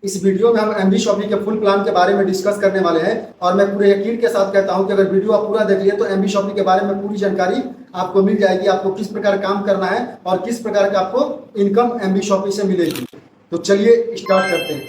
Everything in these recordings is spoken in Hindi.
इस वीडियो में हम एमबी शॉपी के फुल प्लान के बारे में डिस्कस करने वाले हैं और मैं पूरे यकीन के साथ कहता हूं कि अगर वीडियो आप पूरा देख लिए तो एमबी शॉपी के बारे में पूरी जानकारी आपको मिल जाएगी। आपको किस प्रकार काम करना है और किस प्रकार का आपको इनकम एमबी शॉपी से मिलेगी। तो चलिए स्टार्ट करते हैं।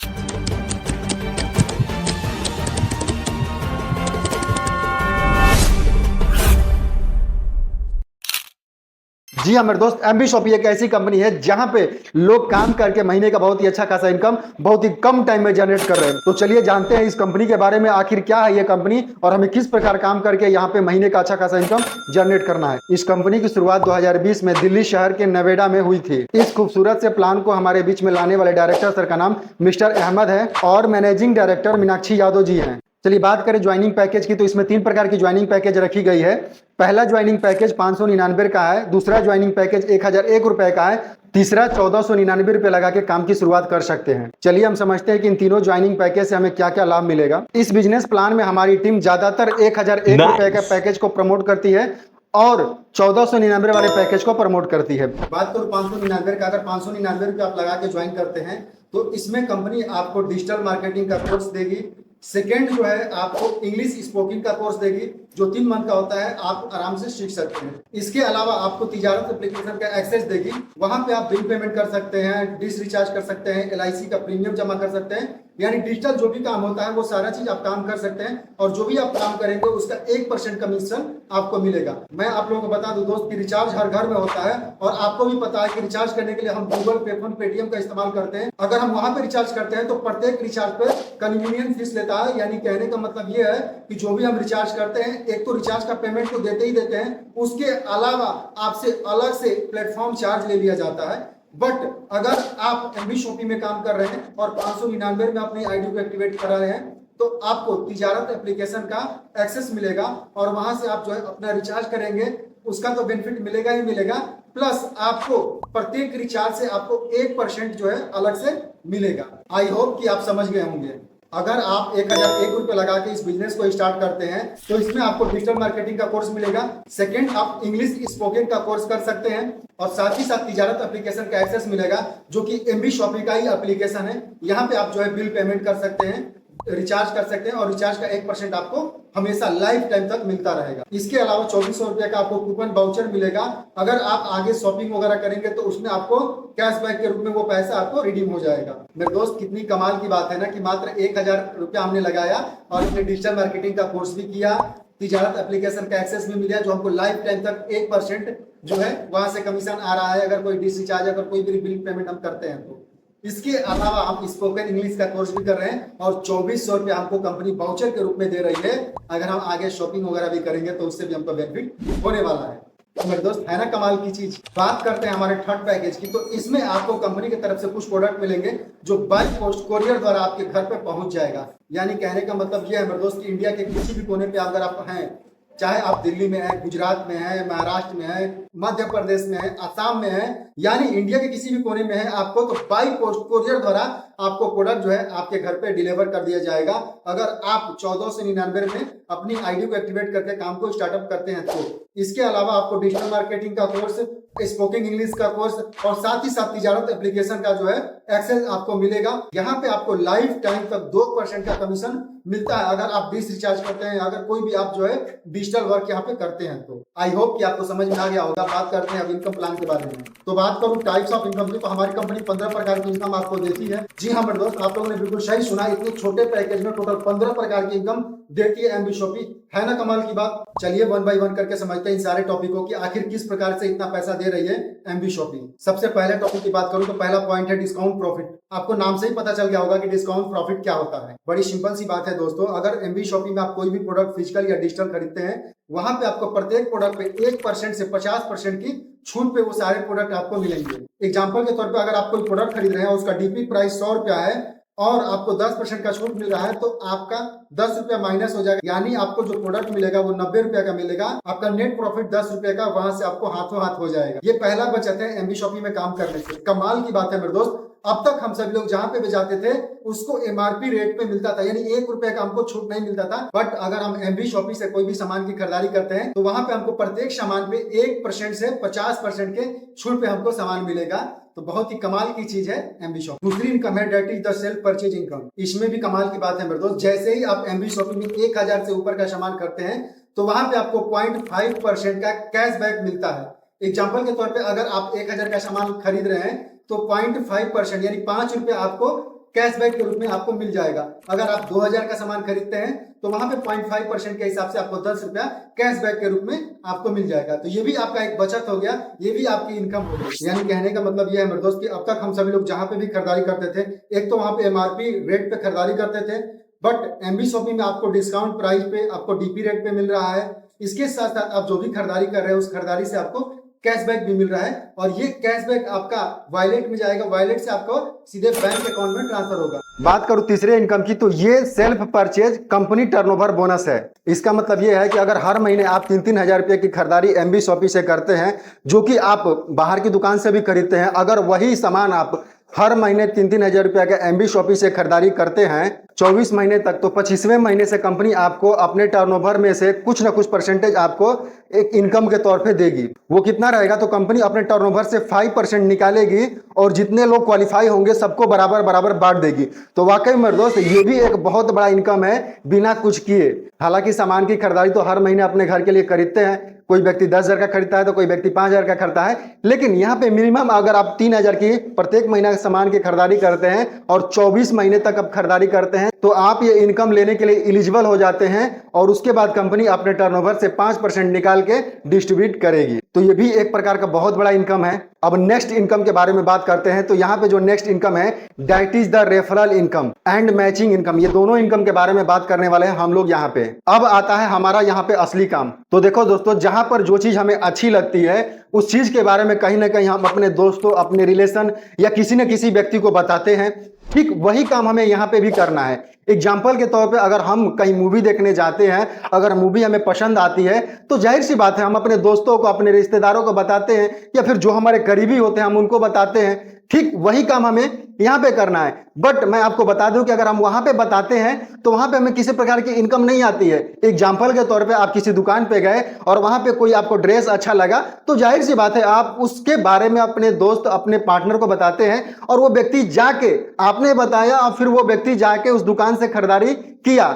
जी हाँ मेरे दोस्त, एमबी शॉपी एक ऐसी कंपनी है जहां पे लोग काम करके महीने का बहुत ही अच्छा खासा इनकम बहुत ही कम टाइम में जनरेट कर रहे हैं। तो चलिए जानते हैं इस कंपनी के बारे में, आखिर क्या है ये कंपनी और हमें किस प्रकार काम करके यहाँ पे महीने का अच्छा खासा इनकम जनरेट करना है। इस कंपनी की शुरुआत 2020 में दिल्ली शहर के नोएडा में हुई थी। इस खूबसूरत से प्लान को हमारे बीच में लाने वाले डायरेक्टर सर का नाम मिस्टर अहमद है और मैनेजिंग डायरेक्टर मीनाक्षी यादव जी हैं। चलिए बात करें ज्वाइनिंग पैकेज की, तो इसमें 3 प्रकार की ज्वाइनिंग पैकेज रखी गई है। पहला ज्वाइनिंग पैकेज 599 का है, दूसरा ज्वाइनिंग पैकेज 1001 रुपए का है, तीसरा 1499 रुपए लगा के काम की शुरुआत कर सकते हैं। चलिए हम समझते हैं कि इन तीनों ज्वाइनिंग पैकेज से हमें क्या क्या लाभ मिलेगा। इस बिजनेस प्लान में हमारी टीम ज्यादातर 1001 रुपए का पैकेज को प्रमोट करती है और 1499 वाले पैकेज को प्रमोट करती है। बात करूं 599 का, अगर 599 रुपए आप लगा के ज्वाइन करते हैं तो इसमें कंपनी आपको डिजिटल मार्केटिंग का कोर्स देगी। सेकेंड जो है आपको इंग्लिश स्पोकिंग का कोर्स देगी जो 3 मंथ का होता है, आप आराम से सीख सकते हैं। इसके अलावा आपको तिजारत एप्लीकेशन का एक्सेस देगी, वहां पे आप बिल पेमेंट कर सकते हैं, डिश रिचार्ज कर सकते हैं, LIC का प्रीमियम जमा कर सकते हैं। यानी डिजिटल जो भी काम होता है वो सारा चीज आप काम कर सकते हैं और जो भी आप काम करेंगे उसका 1% कमीशन आपको मिलेगा। मैं आप लोगों को बता दूं दोस्त कि रिचार्ज हर घर में होता है और आपको भी पता है कि रिचार्ज करने के लिए हम गूगल पे, फोन, पेटीएम का इस्तेमाल करते हैं। अगर हम वहां पे रिचार्ज करते हैं तो प्रत्येक रिचार्ज पे कन्वीनियंस फीस लेता है। यानी कहने का मतलब ये है कि जो भी हम रिचार्ज करते हैं एक तो रिचार्ज का पेमेंट तो देते ही देते हैं, उसके अलावा आपसे अलग से प्लेटफॉर्म चार्ज ले लिया जाता है। बट अगर आप एमबी शॉपी में काम कर रहे हैं और 599 में अपनी आईडी को एक्टिवेट करा रहे हैं तो आपको तिजारत एप्लीकेशन का एक्सेस मिलेगा और वहां से आप जो है अपना रिचार्ज करेंगे, उसका तो बेनिफिट मिलेगा ही मिलेगा, प्लस आपको प्रत्येक रिचार्ज से आपको 1% जो है अलग से मिलेगा। आई होप कि आप समझ गए होंगे। अगर आप 1001 रुपए लगा के इस बिजनेस को स्टार्ट करते हैं तो इसमें आपको डिजिटल मार्केटिंग का कोर्स मिलेगा। सेकंड, आप इंग्लिश स्पोकन का कोर्स कर सकते हैं और साथ ही साथ तिजारत एप्लीकेशन का एक्सेस मिलेगा जो कि एमबी शॉपी का ही एप्लीकेशन है। यहाँ पे आप जो है बिल पेमेंट कर सकते हैं, रिचार्ज कर सकते हैं और रिचार्ज का 1% आपको हमेशा लाइफ टाइम तक मिलता रहेगा। इसके अलावा 2400 रुपए का आपको कूपन बाउचर मिलेगा। अगर आप आगे शॉपिंग वगैरह करेंगे तो उसमें आपको कैशबैक के रूप में वो पैसा आपको रिडीम हो जाएगा। मेरे दोस्त कितनी कमाल की बात है ना कि मात्र 1000 रुपया हमने लगाया और इसने डिजिटल मार्केटिंग का कोर्स भी किया, तिजारत एप्लीकेशन का एक्सेस भी मिला जो हमको लाइफ टाइम तक 1% जो है वहां से कमीशन आ रहा है अगर कोई डिश रिचार्ज, अगर कोई भी बिल पेमेंट हम करते हैं तो। इसके अलावा हम स्पोकन इंग्लिश का कोर्स भी कर रहे हैं और 2400 रुपये हमको कंपनी वाउचर के रूप में दे रही है। अगर हम आगे शॉपिंग वगैरह भी करेंगे तो उससे भी हमको बेनिफिट होने वाला है। तो मेरे दोस्त है ना कमाल की चीज। बात करते हैं हमारे थर्ड पैकेज की, तो इसमें आपको कंपनी की तरफ से कुछ प्रोडक्ट मिलेंगे जो बाय पोस्ट कोरियर द्वारा आपके घर पे पहुंच जाएगा। यानी कहने का मतलब ये है मेरे दोस्त कि इंडिया के किसी भी कोने पे अगर आप हैं, चाहे आप दिल्ली में है, गुजरात में है, महाराष्ट्र में है, मध्य प्रदेश में है, असम में है, यानी इंडिया के किसी भी कोने में है आपको, तो बाई पोस्ट कोरियर द्वारा आपको प्रोडक्ट जो है आपके घर पे डिलीवर कर दिया जाएगा। अगर आप 1499 में अपनी आईडी को एक्टिवेट करके काम को स्टार्टअप करते हैं तो। इसके अलावा आपको डिजिटल मार्केटिंग का कोर्स, स्पोकन इंग्लिश का कोर्स और साथ ही साथ तिजारत एप्लीकेशन का जो है एक्सेस आपको मिलेगा। यहाँ पे आपको लाइफ टाइम तक 2% का कमीशन मिलता है अगर आप 20 रिचार्ज करते हैं, अगर कोई भी आप जो है डिजिटल वर्क यहाँ पे करते हैं तो। आई होप कि आपको समझ में आ गया होगा। बात करते हैं अब इनकम प्लान के बारे में। तो बात करूं टाइप्स ऑफ इनकम की, तो हमारी कंपनी 15 प्रकार की इनकम आपको देती है। जी हाँ मेरे दोस्त, आप लोगों ने बिल्कुल सही सुना, इतने छोटे पैकेज में टोटल 15 प्रकार की इनकम देती है एमबी शॉपी। है ना कमाल की बात। चलिए 1 बाय 1 करके समझते हैं इन सारे टॉपिकों की आखिर किस प्रकार से इतना पैसा दे रही है एमबी शॉपी। सबसे पहले टॉपिक की बात करूं तो पहला पॉइंट है डिस्काउंट प्रॉफिट। आपको नाम से ही पता चल गया होगा कि डिस्काउंट प्रॉफिट क्या होता है। बड़ी सिंपल सी बात है दोस्तों, अगर एमबी शॉपी में आप कोई भी प्रोडक्ट फिजिकल या डिजिटल खरीदते हैं, वहां पे आपको प्रत्येक प्रोडक्ट पे 1% से 50% की छूट पे वो सारे प्रोडक्ट आपको मिलेंगे। एग्जांपल के तौर पे अगर आप कोई प्रोडक्ट खरीद रहे हैं, उसका डीपी प्राइस 100 रुपया है और आपको 10% का छूट मिल रहा है, तो आपका 10 रुपया माइनस हो जाएगा। यानी आपको जो प्रोडक्ट मिलेगा वो 90 रुपया का मिलेगा। आपका नेट प्रॉफिट 10 रुपये का वहां से आपको हाथों हाथ हो जाएगा। ये पहला बचत है एमबी शॉपी में काम करने से। कमाल की बात है मेरे दोस्त, अब तक हम सभी लोग जहां पे भी जाते थे उसको एमआरपी रेट पे मिलता था, यानी 1 रुपए का हमको छूट नहीं मिलता था। बट अगर हम एमबी शॉपी से कोई भी सामान की खरीदारी करते हैं तो वहां पे हमको प्रत्येक सामान पे 1% से 50% के छूट पे हमको सामान मिलेगा। तो बहुत ही कमाल की चीज है एमबी शॉप। दूसरी इनकम है that is the self purchase income. इसमें भी कमाल की बात है मेरे दोस्त, जैसे ही आप एमबी शॉपिंग में 1000 से ऊपर का सामान करते हैं तो वहां पे आपको 0.5% का कैशबैक मिलता है। एग्जाम्पल के तौर पे अगर आप 1000 का सामान खरीद रहे हैं तो 0.5% यानी 5 रुपए आपको कैशबैक के रूप में आपको मिल जाएगा। अगर आप 2000 का सामान खरीदते हैं तो वहां पे 0.5% के हिसाब से आपको 10 रुपया कैशबैक के रूप में आपको मिल जाएगा। तो ये भी आपका एक बचत हो गया, ये भी आपकी इनकम हो गई। यानी कहने का मतलब ये है मेरे दोस्त कि अब तक हम सभी लोग जहां पे भी खरीदारी करते थे, एक तो वहां पे एमआरपी रेट पे खरीदारी करते थे, बट एमबी शॉपिंग में आपको डिस्काउंट प्राइस पे, आपको डीपी रेट पे मिल रहा है। इसके साथ साथ आप जो भी खरीदारी कर रहे हैं उस खरीदारी से आपको कैशबैक भी मिल रहा है, और ये कैशबैक आपका वॉलेट में जाएगा, वॉलेट से आपको सीधे बैंक अकाउंट में ट्रांसफर होगा। बात करूं तीसरे इनकम की, तो ये self purchase company turnover bonus है। इसका मतलब ये है कि अगर हर महीने आप 3-3 हजार रुपए की खरीदारी एमबी शॉपी से करते हैं, जो कि आप बाहर की दुकान से भी खरीदते हैं, अगर वही सामान आप हर महीने 3-3 हजार रुपया का एमबी शॉपी से खरीदारी करते हैं 24 महीने तक, तो 25वें महीने से कंपनी आपको अपने टर्नओवर में से कुछ ना कुछ परसेंटेज आपको एक इनकम के तौर पे देगी। वो कितना रहेगा, तो कंपनी अपने टर्नओवर से 5% निकालेगी और जितने लोग क्वालिफाई होंगे सबको बराबर बराबर बांट देगी। तो वाकई में दोस्त ये भी एक बहुत बड़ा इनकम है बिना कुछ किए। हालांकि सामान की खरीदारी तो हर महीने अपने घर के लिए खरीदते हैं, कोई व्यक्ति 10,000 का खरीदता है तो कोई व्यक्ति 5,000 का खरीदता है, लेकिन यहाँ पे मिनिमम अगर आप 3,000 की प्रत्येक महीना सामान की खरीदारी करते हैं और 24 महीने तक आप खरीदारी करते हैं तो आप ये इनकम लेने के लिए एलिजिबल हो जाते हैं, और उसके बाद कंपनी अपने टर्नओवर से 5% निकाल के डिस्ट्रीब्यूट करेगी। तो ये भी एक प्रकार का बहुत बड़ा इनकम है। अब नेक्स्ट इनकम के बारे में बात करते हैं, तो यहाँ पे जो नेक्स्ट इनकम है that is the referral income and matching income. ये दोनों इनकम के बारे में बात करने वाले हैं हम लोग यहाँ पे। अब आता है हमारा यहाँ पे असली काम। तो देखो दोस्तों, जहां पर जो चीज हमें अच्छी लगती है उस चीज के बारे में कहीं ना कहीं हम अपने दोस्तों, अपने रिलेशन या किसी न किसी व्यक्ति को बताते हैं, ठीक वही काम हमें यहाँ पे भी करना है। एग्जाम्पल के तौर पे अगर हम कहीं मूवी देखने जाते हैं, अगर मूवी हमें पसंद आती है तो जाहिर सी बात है हम अपने दोस्तों को, अपने रिश्तेदारों को बताते हैं, या फिर जो हमारे करीबी होते हैं हम उनको बताते हैं। ठीक वही काम हमें यहाँ पे करना है। बट मैं आपको बता दूं कि अगर हम वहां पे बताते हैं तो वहां पे हमें किसी प्रकार की इनकम नहीं आती है। एग्जाम्पल के तौर पे आप किसी दुकान पे गए और वहां पे कोई आपको ड्रेस अच्छा लगा तो जाहिर सी बात है आप उसके बारे में अपने दोस्त, अपने पार्टनर को बताते हैं, और वो व्यक्ति जाके, आपने बताया और फिर वो व्यक्ति जाके उस दुकान से खरीदारी किया।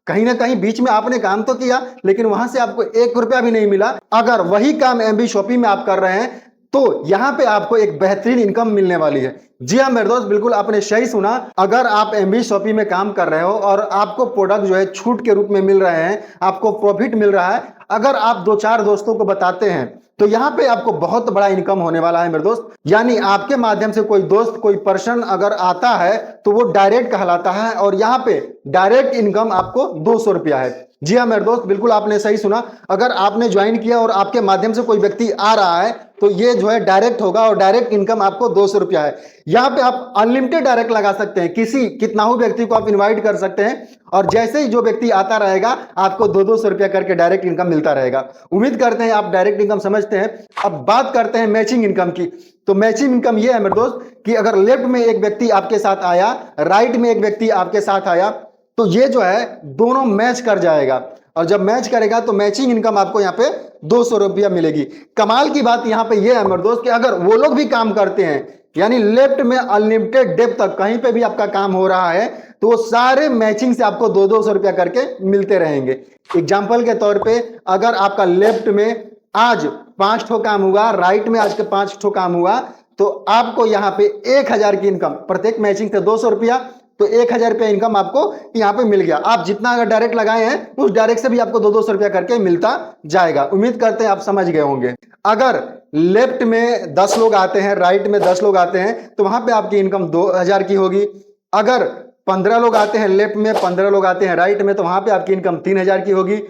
कहीं ना कहीं बीच में आपने काम तो किया लेकिन वहां से आपको 1 रुपया भी नहीं मिला। अगर वही काम एमबी शॉपी में आप कर रहे हैं तो यहां पे आपको एक बेहतरीन इनकम मिलने वाली है। जी हाँ मेरे दोस्त, बिल्कुल आपने सही सुना। अगर आप एमबी शॉपी में काम कर रहे हो और आपको प्रोडक्ट जो है छूट के रूप में मिल रहे हैं, आपको प्रॉफिट मिल रहा है, अगर आप 2-4 दोस्तों को बताते हैं तो यहाँ पे आपको बहुत बड़ा इनकम होने वाला है मेरे दोस्त। यानी आपके माध्यम से कोई दोस्त, कोई पर्सन अगर आता है तो वो डायरेक्ट कहलाता है, और यहाँ पे डायरेक्ट इनकम आपको 200 रुपया है। जी हाँ मेरे दोस्त, बिल्कुल आपने सही सुना। अगर आपने ज्वाइन किया और आपके माध्यम से कोई व्यक्ति आ रहा है तो ये जो है डायरेक्ट होगा, और डायरेक्ट इनकम आपको 200 रुपया है। यहाँ पे आप अनलिमिटेड डायरेक्ट लगा सकते हैं, कितना ही व्यक्ति को आप इन्वाइट कर सकते हैं, और जैसे ही जो व्यक्ति आता रहेगा आपको 200-200 रुपया करके डायरेक्ट इनकम मिलता रहेगा। उम्मीद करते हैं आप डायरेक्ट इनकम समझते हैं। अब बात करते हैं मैचिंग इनकम की। तो मैचिंग इनकम ये है मेरे दोस्त कि अगर लेफ्ट में एक व्यक्ति आपके साथ आया, राइट में एक व्यक्ति आपके साथ आया, तो ये जो है दोनों मैच कर जाएगा, और जब मैच करेगा तो मैचिंग इनकम आपको यहाँ पे 200 रुपया मिलेगी। कमाल की बात यहाँ पे ये है मेरे दोस्त कि अगर वो लोग भी काम करते हैं, यानी लेफ्ट में अनलिमिटेड डेप्थ तक कहीं पे भी आपका काम हो रहा है, तो वो सारे मैचिंग से आपको 200-200 रुपया करके मिलते रहेंगे। एग्जाम्पल के तौर पे अगर आपका लेफ्ट में आज 5 ठो काम हुआ, राइट में आज के 5 ठो काम हुआ, तो आपको यहाँ पे 1,000 की इनकम, प्रत्येक मैचिंग से 200 रुपया, तो 1,000 रुपया इनकम आपको यहाँ पे मिल गया। आप जितना अगर डायरेक्ट लगाए हैं उस डायरेक्ट से भी आपको 200-200 रुपया करके मिलता जाएगा। उम्मीद करते हैं आप समझ गए होंगे। अगर लेफ्ट में 10 लोग आते हैं, राइट में 10 लोग आते हैं, तो वहां पे आपकी इनकम 2,000 की होगी। अगर 15 लोग आते हैं लेफ्ट में, 15 लोग आते हैं राइट में, तो वहां पे आपकी इनकम 3,000 की होगी।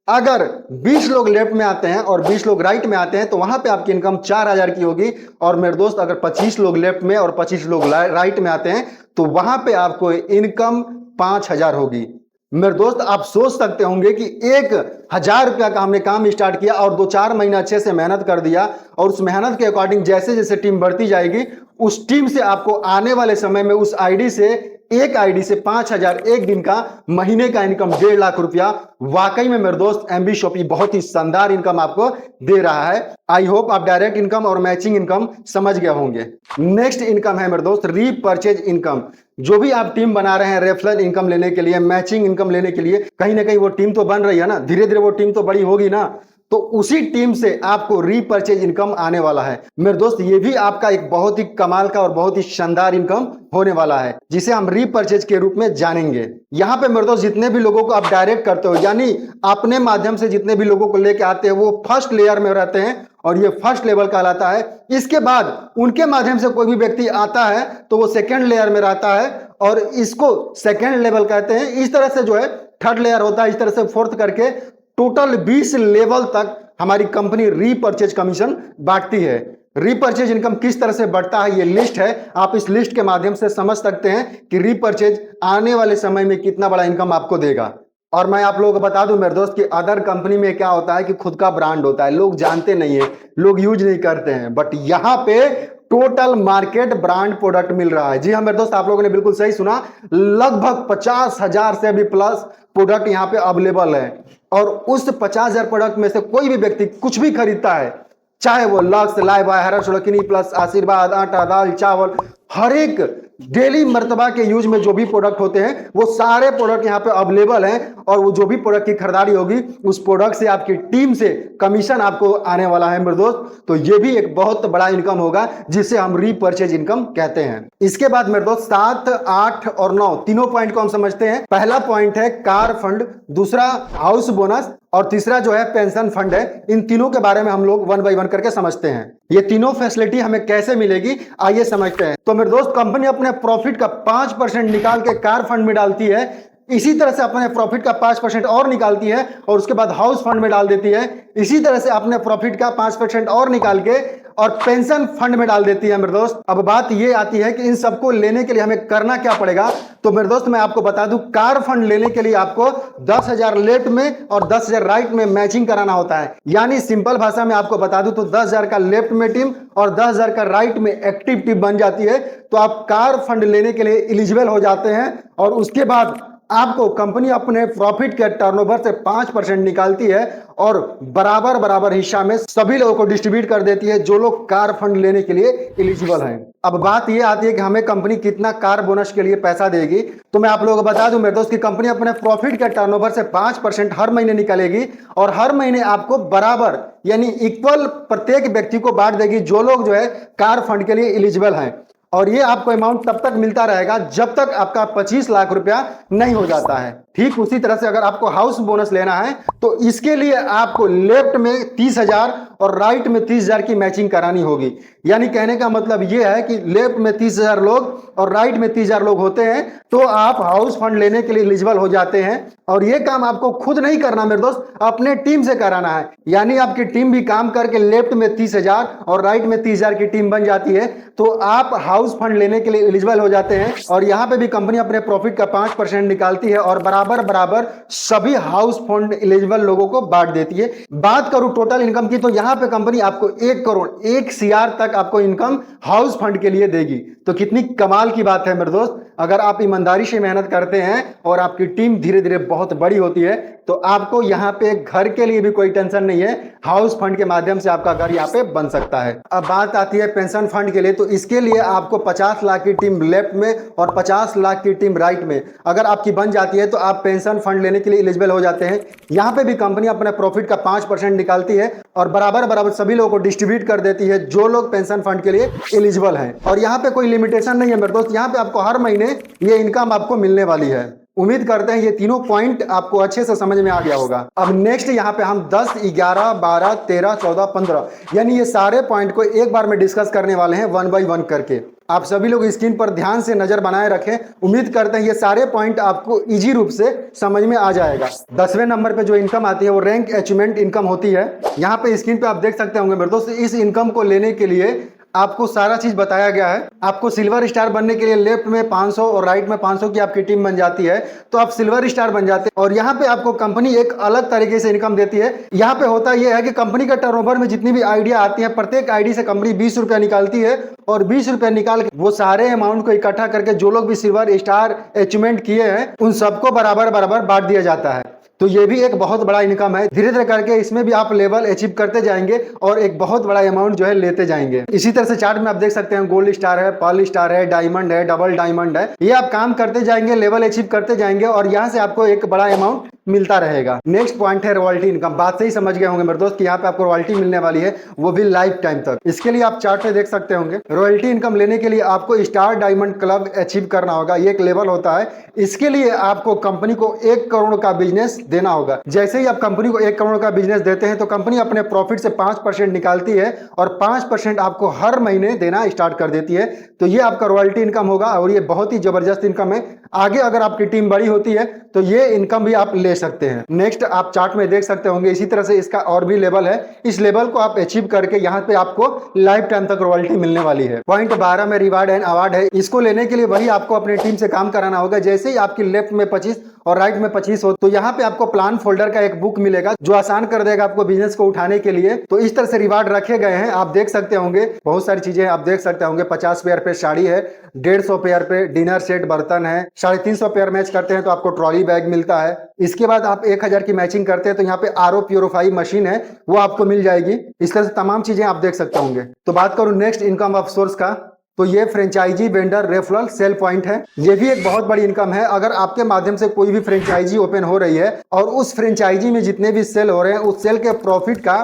अगर 20 लोग लेफ्ट में आते हैं और 20 लोग राइट में आते हैं तो वहां पे आपकी इनकम 4,000 की होगी। और मेरे दोस्त अगर 25 लोग लेफ्ट में और 25 लोग राइट में आते हैं तो वहां पे आपको इनकम 5,000 होगी। मेरे दोस्त आप सोच सकते होंगे कि 1,000 रुपया का हमने काम स्टार्ट किया और 2-4 महीने अच्छे से मेहनत कर दिया, और उस मेहनत के अकॉर्डिंग जैसे जैसे टीम बढ़ती जाएगी उस टीम से आपको आने वाले समय में उस आईडी से, एक आईडी से 5,000 एक दिन का, महीने का इनकम 1.5 लाख रुपया। वाकई में मेरे दोस्त एमबी शॉपी बहुत ही शानदार इनकम आपको दे रहा है। आई होप आप डायरेक्ट इनकम और मैचिंग इनकम समझ गए होंगे। नेक्स्ट इनकम है मेरे दोस्त रीपर्चेज इनकम। जो भी आप टीम बना रहे हैं रेफरल इनकम लेने के लिए, मैचिंग इनकम लेने के लिए, कहीं ना कहीं वो टीम तो बन रही है ना, धीरे धीरे वो टीम तो बड़ी होगी ना, तो उसी टीम से आपको रीपर्चेज इनकम आने वाला है मेरे दोस्त। ये भी आपका एक बहुत ही कमाल का और बहुत ही शानदार इनकम होने वाला है, जिसे हम रीपर्चेज के रूप में जानेंगे। यहाँ पे मेरे दोस्त जितने भी लोगों को आप डायरेक्ट करते हो, यानी अपने माध्यम से जितने भी लोगों को लेके आते हैं, वो फर्स्ट लेयर में रहते हैं और ये फर्स्ट लेवल कहलाता है। इसके बाद उनके माध्यम से कोई भी व्यक्ति आता है तो वो सेकेंड लेयर में रहता है और इसको सेकेंड लेवल कहते हैं। इस तरह से जो है थर्ड लेयर होता है, इस तरह से फोर्थ करके टोटल 20 लेवल तक हमारी कंपनी रीपर्चेज कमीशन बांटती है। रीपर्चेज इनकम किस तरह से बढ़ता है, ये लिस्ट है। आप इस लिस्ट के माध्यम से समझ सकते हैं कि रीपर्चेज आने वाले समय में कितना बड़ा इनकम आपको देगा। और मैं आप लोगों को बता दूं मेरे दोस्त कि अदर कंपनी में क्या होता है कि खुद का ब्रांड होता है, लोग जानते नहीं है, लोग यूज नहीं करते हैं, बट यहाँ पे टोटल मार्केट ब्रांड प्रोडक्ट मिल रहा है। जी हाँ मेरे दोस्त, आप लोगों ने बिल्कुल सही सुना, लगभग 50,000 से भी प्लस प्रोडक्ट यहाँ पे अवेलेबल है। और उस 50,000 प्रोडक्ट में से कोई भी व्यक्ति कुछ भी खरीदता है, चाहे वो लक्स, लाइबॉय, हैरल्ड, प्लस, आशीर्वाद, आटा, दाल, चावल, हर एक डेली मर्तबा के यूज में जो भी प्रोडक्ट होते हैं वो सारे प्रोडक्ट यहाँ पे अवेलेबल हैं। और वो जो भी प्रोडक्ट की खरीदारी होगी उस प्रोडक्ट से आपकी टीम से कमीशन आपको आने वाला है मेरे दोस्त। तो ये भी एक बहुत बड़ा इनकम होगा जिसे हम रीपर्चेज इनकम कहते हैं। इसके बाद मेरे दोस्त 7, 8 और 9 तीनों पॉइंट को हम समझते हैं। पहला पॉइंट है कार फंड, दूसरा हाउस बोनस और तीसरा जो है पेंशन फंड है। इन तीनों के बारे में हम लोग 1 बाय 1 करके समझते हैं। ये तीनों फैसिलिटी हमें कैसे मिलेगी आइए समझते हैं। तो मेरे दोस्त कंपनी अपने प्रॉफिट का 5% निकाल के कार फंड में डालती है, इसी तरह से अपने प्रॉफिट का 5% और निकालती है और उसके बाद हाउस फंड में डाल देती है, इसी तरह से अपने प्रॉफिट का 5% और निकाल के और पेंशन फंड में डाल देती है मेरे दोस्त। अब बात ये आती है कि इन सबको लेने के लिए हमें करना क्या पड़ेगा। तो मेरे दोस्त मैं आपको बता दूं, कार फंड लेने के लिए आपको 10,000 लेफ्ट में और 10,000 राइट में मैचिंग कराना होता है। यानी सिंपल भाषा में आपको बता दूं तो 10,000 का लेफ्ट में टीम और 10,000 का राइट में एक्टिव टीम बन जाती है, तो आप कार फंड लेने के लिए एलिजिबल हो जाते हैं। और उसके बाद आपको कंपनी अपने प्रॉफिट के टर्नओवर से 5% निकालती है और बराबर बराबर हिस्सा में सभी लोगों को डिस्ट्रीब्यूट कर देती है जो लोग कार फंड लेने के लिए एलिजिबल हैं। अब बात यह आती है कि हमें कंपनी कितना कार बोनस के लिए पैसा देगी। तो मैं आप लोगों को बता दूं मेरे दोस्त की कंपनी अपने प्रॉफिट के टर्नओवर से 5% हर महीने निकालेगी और हर महीने आपको बराबर यानी इक्वल प्रत्येक व्यक्ति को बांट देगी जो लोग जो है कार फंड के लिए एलिजिबल हैं। और ये आपको अमाउंट तब तक मिलता रहेगा जब तक आपका 25 लाख रुपया नहीं हो जाता है। ठीक उसी तरह से अगर आपको हाउस बोनस लेना है तो इसके लिए आपको लेफ्ट में 30,000 और राइट में 30,000 की मैचिंग करानी होगी। यानी कहने का मतलब यह है कि लेफ्ट में 30,000 लोग और राइट में 30,000 लोग होते हैं तो आप हाउस फंड लेने के लिए एलिजिबल हो जाते हैं। और यह काम आपको खुद नहीं करना मेरे दोस्त, अपने टीम से कराना है। यानी आपकी टीम भी काम करके लेफ्ट में 30,000 और राइट में 30,000 की टीम बन जाती है तो आप हाउस फंड लेने के लिए एलिजिबल हो जाते हैं। और यहां पे भी कंपनी अपने प्रॉफिट का 5% निकालती है और बराबर बराबर सभी हाउस फंड एलिजिबल लोगों को बांट देती है। बात करूं टोटल इनकम की तो यहां पे कंपनी आपको 1 करोड़ 1 CR तक आपको इनकम हाउस फंड के लिए देगी। तो कितनी कमाल की बात है मेरे दोस्त। अगर आप ईमानदारी से मेहनत करते हैं और आपकी टीम धीरे धीरे बहुत बड़ी होती है तो आपको यहाँ पे घर के लिए भी कोई टेंशन नहीं है, हाउस फंड के माध्यम से आपका घर यहाँ पे बन सकता है। अब बात आती है पेंशन फंड के लिए, तो इसके लिए आपको 50 लाख की टीम लेफ्ट में और 50 लाख की टीम राइट में अगर आपकी बन जाती है तो आप पेंशन फंड लेने के लिए एलिजिबल हो जाते हैं। यहाँ पे भी कंपनी अपने प्रॉफिट का 5% निकालती है और बराबर बराबर सभी लोगों को डिस्ट्रीब्यूट कर देती है जो लोग पेंशन फंड के लिए एलिजिबल हैं। और यहाँ पे कोई लिमिटेशन नहीं है मेरे दोस्त, यहाँ पे आपको हर महीने ये इनकम आपको मिलने वाली है। उम्मीद करते हैं ये तीनों पॉइंट आपको अच्छे से समझ में आ गया होगा। अब नेक्स्ट यहाँ पे हम 10, 11, 12, 13, 14, 15 यानी ये सारे पॉइंट को एक बार में डिस्कस करने वाले हैं 1 बाय 1 करके। आप सभी लोग स्क्रीन पर ध्यान से नजर बनाए रखें। उम्मीद करते हैं ये सारे पॉइंट आपको इजी रूप से समझ में आ जाएगा। 10वें नंबर पे जो इनकम आती है वो रैंक अचीवमेंट इनकम होती है। यहाँ पे स्क्रीन पे आप देख सकते होंगे मेरे दोस्त, इस इनकम को लेने के लिए आपको सारा चीज बताया गया है। आपको सिल्वर स्टार बनने के लिए लेफ्ट में 500 और राइट में 500 की आपकी टीम बन जाती है, तो आप सिल्वर स्टार बन जाते हैं। और यहाँ पे आपको कंपनी एक अलग तरीके से इनकम देती है। यहाँ पे होता यह है कि कंपनी का टर्नओवर में जितनी भी आइडिया आती है, प्रत्येक आईडी से कंपनी 20 रुपया निकालती है, और 20 रुपया निकाल के वो सारे अमाउंट को इकट्ठा करके जो लोग भी सिल्वर स्टार अचीवमेंट किए हैं उन सबको बराबर बराबर बांट दिया जाता है। तो ये भी एक बहुत बड़ा इनकम है। धीरे धीरे करके इसमें भी आप लेवल अचीव करते जाएंगे और एक बहुत बड़ा अमाउंट जो है लेते जाएंगे। इसी तरह से चार्ट में आप देख सकते हैं गोल्ड स्टार है, पर्ल स्टार है, डायमंड है, डबल डायमंड है। ये आप काम करते जाएंगे, लेवल अचीव करते जाएंगे और यहाँ से आपको एक बड़ा अमाउंट मिलता रहेगा। नेक्स्ट पॉइंट है रॉयल्टी इनकम। बात सही समझ गए होंगे मेरे दोस्त कि यहाँ पे आपको रॉयल्टी मिलने वाली है, वो भी लाइफ टाइम तक। इसके लिए आप चार्ट पे देख सकते होंगे रॉयल्टी इनकम लेने के लिए आपको स्टार डायमंड क्लब अचीव करना होगा। ये एक लेवल होता है। इसके लिए आपको कंपनी को 1 करोड़ का बिजनेस देना होगा। जैसे ही आप कंपनी को 1 करोड़ का बिजनेस देते हैं तो कंपनी अपने प्रॉफिट से 5% निकालती है और 5% आपको हर महीने देना स्टार्ट कर देती है। तो ये आपका रॉयल्टी इनकम होगा और ये बहुत ही जबरदस्त इनकम है। आगे अगर आपकी टीम बड़ी होती है तो ये इनकम भी आप ले सकते हैं। नेक्स्ट आप चार्ट में देख सकते होंगे इसी तरह से इसका और भी लेवल है। इस लेवल को आप अचीव करके यहाँ पे आपको लाइफ टाइम तक रॉयल्टी मिलने वाली है। पॉइंट 12 में रिवार्ड एंड अवार्ड है। इसको लेने के लिए वही आपको अपनी टीम से काम कराना होगा। जैसे ही आपकी लेफ्ट में 25 और राइट में 25 हो तो यहाँ पे आपको प्लान फोल्डर का एक बुक मिलेगा जो आसान कर देगा आपको बिजनेस को उठाने के लिए। तो इस तरह से रिवार्ड रखे गए हैं। आप देख सकते होंगे बहुत सारी चीजें आप देख सकते होंगे। 50 पेयर पे साड़ी है, 150 पेयर पे डिनर सेट बर्तन है, 350 पेयर मैच करते हैं तो आपको ट्रॉली बैग मिलता है। इसके बाद आप 1000 की मैचिंग करते हैं तो यहाँ पे आरओ प्यूरिफाई मशीन है वो आपको मिल जाएगी। इस तरह से तमाम चीजें आप देख सकते होंगे। तो बात करूं नेक्स्ट इनकम ऑफ सोर्स का, तो ये franchisee vendor referral sale point है। ये भी एक बहुत बड़ी इनकम है। अगर आपके माध्यम से कोई भी फ्रेंचाइजी ओपन हो रही है और उस फ्रेंचाइजी में जितने भी सेल हो रहे हैं उस सेल के प्रॉफिट का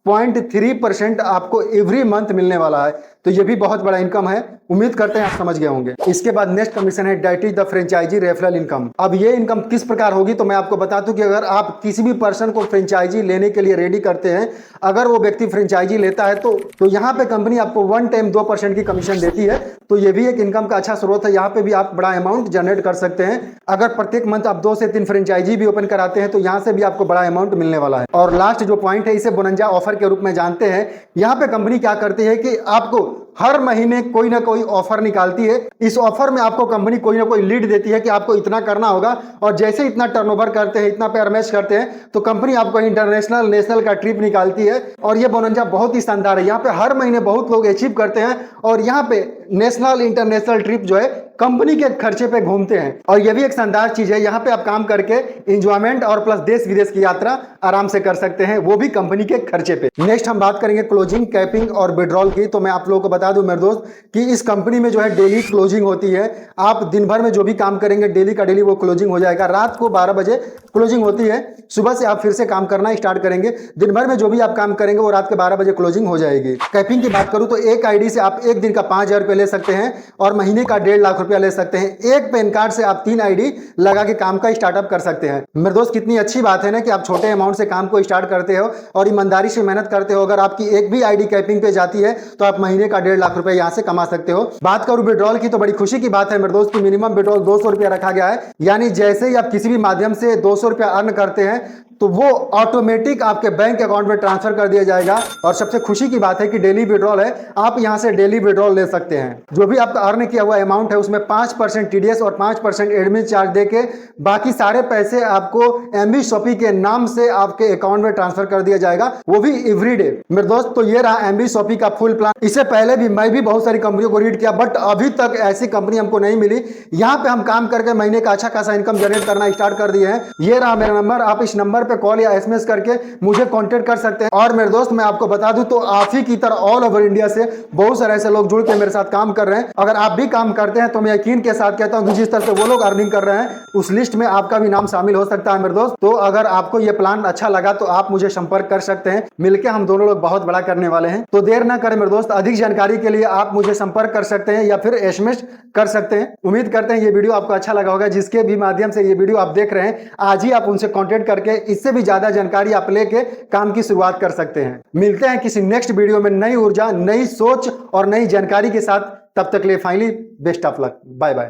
0.3% आपको एवरी मंथ मिलने वाला है। तो ये भी बहुत बड़ा इनकम है। उम्मीद करते हैं आप समझ गए होंगे। इसके बाद नेक्स्ट कमीशन है that is the franchisee referral income. अब ये इनकम किस प्रकार होगी तो मैं आपको बता दूं कि अगर आप किसी भी पर्सन को फ्रेंचाइजी लेने के लिए रेडी करते हैं, अगर वो व्यक्ति फ्रेंचाइजी लेता है तो यहाँ पे कंपनी आपको 1 टाइम 2% की कमीशन देती है। तो ये भी एक इनकम का अच्छा स्रोत है। यहाँ पे भी आप बड़ा अमाउंट जनरेट कर सकते हैं। अगर प्रत्येक मंथ आप 2 से 3 फ्रेंचाइजी भी ओपन कराते हैं तो यहाँ से भी आपको बड़ा अमाउंट मिलने वाला है। और लास्ट जो पॉइंट है इसे बोनंजा ऑफर के रूप में जानते हैं। यहाँ पे कंपनी क्या करती है कि आपको हर महीने कोई ना कोई ऑफर निकालती है। इस ऑफर में आपको कंपनी कोई ना कोई लीड देती है कि आपको इतना करना होगा और जैसे इतना टर्नओवर करते हैं, इतना पेयर मैच करते हैं तो कंपनी आपको इंटरनेशनल नेशनल का ट्रिप निकालती है। और ये बोनंजा बहुत ही शानदार है। यहाँ पे हर महीने बहुत लोग अचीव करते हैं और यहाँ पे नेशनल इंटरनेशनल ट्रिप जो है कंपनी के खर्चे पे घूमते हैं। और ये भी एक शानदार चीज है। यहाँ पे आप काम करके इंजॉयमेंट और प्लस देश विदेश की यात्रा आराम से कर सकते हैं, वो भी कंपनी के खर्चे पे। नेक्स्ट हम बात करेंगे क्लोजिंग, कैपिंग और विड्रॉल की। तो मैं आप लोगों को बता दूं मेरे दोस्त कि इस कंपनी में जो है डेली क्लोजिंग होती है। आप दिन भर में जो भी काम करेंगे डेली का डेली वो क्लोजिंग हो जाएगा। रात को 12 बजे क्लोजिंग होती है, सुबह से आप फिर से काम करना स्टार्ट करेंगे। दिन भर में जो भी आप काम करेंगे वो रात के 12 बजे क्लोजिंग हो जाएगी। कैपिंग की बात करूं तो एक आईडी से आप एक दिन का 5000 रुपये ले सकते हैं और महीने का 1.5 लाख रुपया ले सकते हैं। एक पैन कार्ड से आप 3 आईडी लगा के काम का स्टार्टअप कर सकते हैं। मेरे दोस्त कितनी अच्छी बात है ना कि आप छोटे अमाउंट से काम को स्टार्ट करते हो और ईमानदारी से मेहनत करते हो। अगर आपकी एक भी आईडी कैपिंग पे जाती है तो आप महीने का 1.5 लाख रुपए यहां से कमा सकते हो। बात करूं विड्रॉल की तो बड़ी खुशी की बात है मेरे दोस्त की मिनिमम विड्रॉल 200 रुपया रखा गया है। यानी जैसे ही आप किसी भी माध्यम से 200 रुपया अर्न करते हैं तो वो ऑटोमेटिक आपके बैंक अकाउंट में ट्रांसफर कर दिया जाएगा। और सबसे खुशी की बात है कि डेली विड्रॉल है, आप यहां से डेली विड्रॉल ले सकते हैं। जो भी आपका अर्न किया हुआ अमाउंट है उसमें 5% टीडीएस और 5% एडमिन चार्ज देके बाकी सारे पैसे आपको एमबी शॉपी के नाम से आपके अकाउंट में ट्रांसफर कर दिया जाएगा, वो भी एवरीडे। मेरे दोस्त तो ये रहा एमबी शॉपी का फुल प्लान। इससे पहले भी मैं भी बहुत सारी कंपनियों को रीड किया बट अभी तक ऐसी कंपनी हमको नहीं मिली। यहाँ पे हम काम करके महीने का अच्छा खासा इनकम जनरेट करना स्टार्ट कर दिए हैं। ये रहा मेरा नंबर, आप इस नंबर पे कॉल या एसएमएस करके मुझे कांटेक्ट कर सकते हैं। और मेरे दोस्त मैं आपको बता दूं तो आप ही की तरह ऑल ओवर इंडिया से बहुत सारे ऐसे लोग जुड़ के मेरे साथ काम कर रहे हैं। अगर आप भी काम करते हैं तो मैं यकीन के साथ कहता हूं कि जिस तरह से वो लोग अर्निंग कर रहे हैं उस लिस्ट में आपका भी नाम शामिल हो सकता है मेरे दोस्त। तो अगर आपको ये प्लान अच्छा लगा तो आप मुझे संपर्क कर सकते हैं, मिलकर हम दोनों लोग बहुत बड़ा करने वाले हैं। तो देर ना करें मेरे दोस्त, अधिक जानकारी के लिए आप मुझे संपर्क कर सकते हैं या फिर एसएमएस कर सकते हैं। उम्मीद करते हैं ये वीडियो आपको अच्छा लगा होगा। जिसके भी माध्यम से ये वीडियो आप देख रहे हैं आज ही आप उनसे कॉन्टेक्ट करके इससे भी ज्यादा जानकारी आप लेके काम की शुरुआत कर सकते हैं। मिलते हैं किसी नेक्स्ट वीडियो में नई ऊर्जा, नई सोच और नई जानकारी के साथ। तब तक के लिए finally best of luck, bye bye.